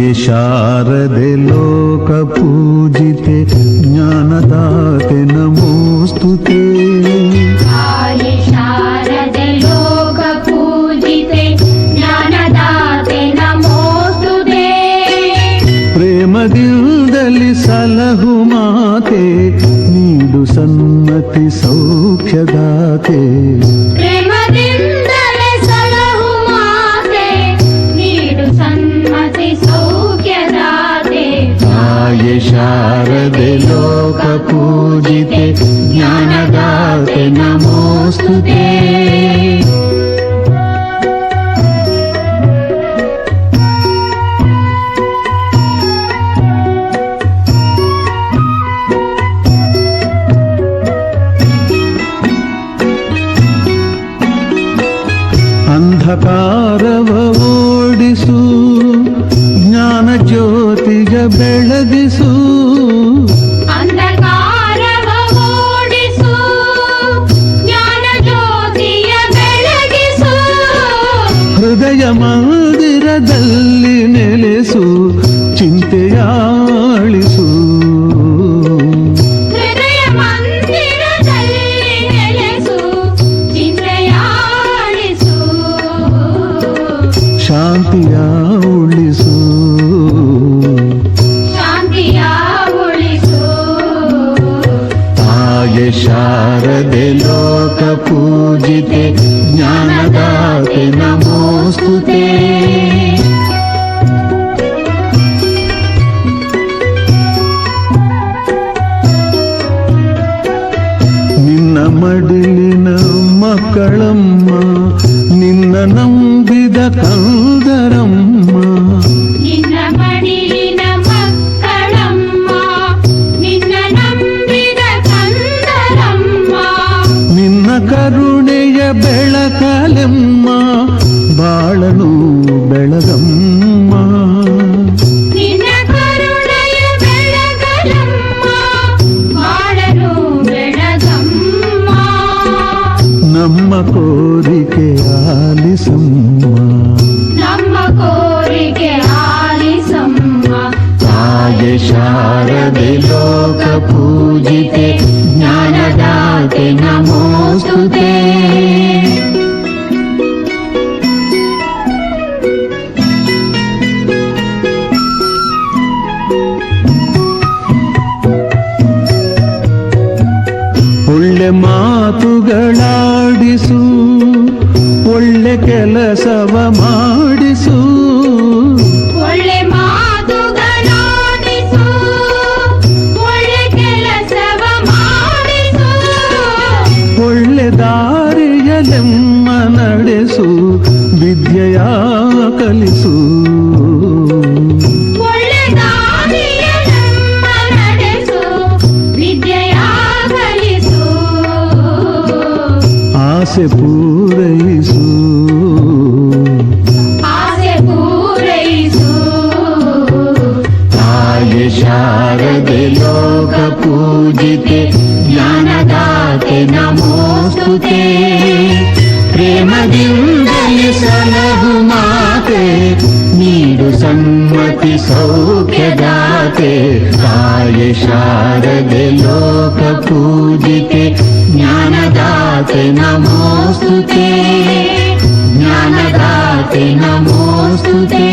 ಶಾರದೆ ಲೋಕ ಪೂಜಿತೆ ಜ್ಞಾನದಾತೆ ನಮೋಸ್ತುತೆ. ತಾಯಿ ಶಾರದೆ ಲೋಕ ಪೂಜಿತೆ ಜ್ಞಾನದಾತೆ ನಮೋಸ್ತುತೆ. ಪ್ರೇಮದಿಂದಲಿ ಸಲಹು ಮಾತೆ ನೀಡು ಸನ್ಮತಿ ಸೌಖ್ಯದಾತೆ. ಪ್ರೇಮದಿಂದಲೇ ಸಲಹು ಮಾತೆ ನೀಡು ಸನ್ಮತಿ ಸೌಖ್ಯದಾತೆ. ತಾಯಿ ಶಾರದೆ ಲೋಕ ಪೂಜಿತೆ ಜ್ಞಾನದಾತೆ ನಮೋಸ್ತುತೆ. ಅಂಧಕಾರವ ಓಡಿಸು ಜ್ಞಾನ ಜ್ಯೋತಿಯ ಬೆಳಗಿಸು. ಅಂಧಕಾರವ ಓಡಿಸು ಜ್ಞಾನ ಜ್ಯೋತಿಯ ಬೆಳಗಿಸು. ಹೃದಯ ಮಂದಿರದಲ್ಲಿ ನೆಲೆಸು ಚಿಂತೆಯಾಳಿಸು. ಹೃದಯ ಮಂದಿರದಲ್ಲಿ ನೆಲೆಸು ಚಿಂತೆಯಾಳಿಸು. ಶಾಂತಿಯ ಉಳಿಸು ಶಾಂತಿಯ ಉಳಿಸು. ತಾಯಿ ಶಾರದೆ ಲೋಕ ಪೂಜಿತೆ ಜ್ಞಾನದಾತೆ ನಮೋಸ್ತುತೆ. ನಿನ್ನ ಮಡಿಲಿನ ಮಕ್ಕಳಮ್ಮ ನಿನ್ನ ನಂಬಿದ ಕಂದರಮ್ಮ. ನಿನ್ನ ಮಡಿಲಿನ ಮಕ್ಕಳಮ್ಮ ನಿನ್ನ ನಂಬಿದ ಕಂದರಮ್ಮ. ನಿನ್ನ ಕರುಣೆಯ ಬೆಳಕಲೆಮ್ಮ ಬಾಳನು ಬೆಳಗಮ್ಮ. ನಿನ್ನ ಕರುಣೆಯ ಬೆಳಗಲಮ್ಮ ಬಾಳನು ಬೆಳಗಮ್ಮ. ನಮ್ಮ ಕೋರಿಕೆ ಆಲಿಸಮ್ಮ. ನಮ್ಮ ಕೋರಿಕೆ ಆಲಿಸಮ್ಮ. ತಾಯಿ ಶಾರದೆ ಲೋಕ ಪೂಜಿತೆ ಜ್ಞಾನದಾತೆ ನಮೋಸ್ತುತೆ. ಒಳ್ಳೆ ಮಾತುಗಳಾಡಿಸು ಒಳ್ಳೆ ಕೆಲಸವ ಮಾಡಿಸು. ಒಳ್ಳೆ ಮಾತುಗಳಾಡಿಸು ಒಳ್ಳೆ ಕೆಲಸವ ಮಾಡಿಸು. ಒಳ್ಳೆ ದಾರಿಯಲೆಮ್ಮ ನಡೆಸು ವಿದ್ಯೆಯ ಕಲಿಸು. ಒಳ್ಳೆ ದಾರಿಯಲೆಮ್ಮ ನಡೆಸು ವಿದ್ಯೆಯ ಕಲಿಸು. ಆಸೆ ಪೂರೈಸು ಆಸೆ ಪೂರೈಸು. ತಾಯಿ ಶಾರದೆ ಲೋಕ ಪೂಜಿತೆ ಜ್ಞಾನದಾತೆ ನಮೋಸ್ತುತೆ. ಪ್ರೇಮದಿಂದಲೇ ಸಲಹು ಮಾತೆ ನೀಡು ಸನ್ಮತಿ ಸೌಖ್ಯದಾತೆ. ತಾಯಿ ಶಾರದೆ ಲೋಕ ಪೂಜಿತೆ ಜ್ಞಾನದಾತೆ ನಮೋಸ್ತುತೆ. ಜ್ಞಾನದಾತೆ ನಮೋಸ್ತುತೆ.